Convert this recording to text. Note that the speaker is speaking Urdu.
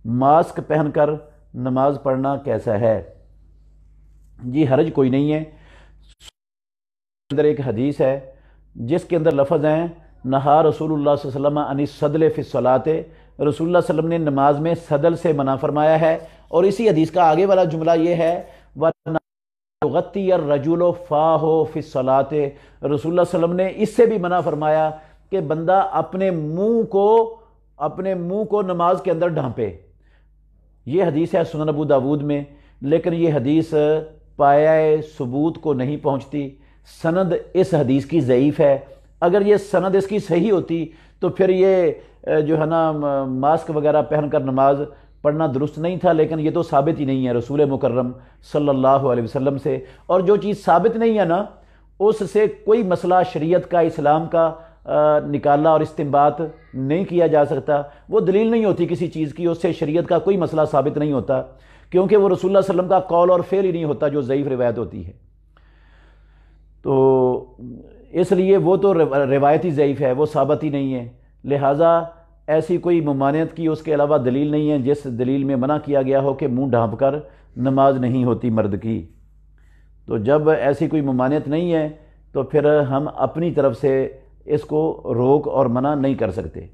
ماسک پہن کر نماز پڑھنا کیسا ہے؟ جی حرج کوئی نہیں ہے۔ اندر ایک حدیث ہے جس کے اندر لفظ ہیں نہا رسول اللہ صلی اللہ علیہ وسلم عن الصدل فی الصلاۃ، رسول اللہ صلی اللہ علیہ وسلم نے نماز میں صدل سے منع فرمایا ہے، اور اسی حدیث کا آگے والا جملہ یہ ہے وَغَطِّيَ الرَّجُلُ فَاهُ فِي الصَّلَاةِ، رسول اللہ صلی اللہ علیہ وسلم نے اس سے بھی منع فرمایا کہ بندہ اپنے منہ کو نماز کے اندر ڈھانپے۔ یہ حدیث ہے سنن ابو داود میں، لیکن یہ حدیث پایہ ثبوت کو نہیں پہنچتی، سند اس حدیث کی ضعیف ہے۔ اگر یہ سند اس کی صحیح ہوتی تو پھر یہ جو ہے نا ماسک وغیرہ پہن کر نماز پڑھنا درست نہیں تھا، لیکن یہ تو ثابت ہی نہیں ہے رسول مکرم صلی اللہ علیہ وسلم سے، اور جو چیز ثابت نہیں ہے نا اس سے کوئی مسئلہ شریعت کا، اسلام کا نکالا اور استنباط نہیں کیا جا سکتا۔ وہ دلیل نہیں ہوتی کسی چیز کی، اس سے شریعت کا کوئی مسئلہ ثابت نہیں ہوتا، کیونکہ وہ رسول اللہ صلی اللہ علیہ وسلم کا قول اور فعل ہی نہیں ہوتا جو ضعیف روایت ہوتی ہے۔ تو اس لیے وہ تو روایتی ضعیف ہے، وہ ثابت ہی نہیں ہے، لہٰذا ایسی کوئی ممانعت کی اس کے علاوہ دلیل نہیں ہے جس دلیل میں منع کیا گیا ہو کہ منہ ڈھانپ کر نماز نہیں ہوتی مرد کی۔ تو جب ایسی کوئی ممانعت نہیں ہے تو پھر ہم اپنی طرف سے اس کو روک اور منع نہیں کر سکتے۔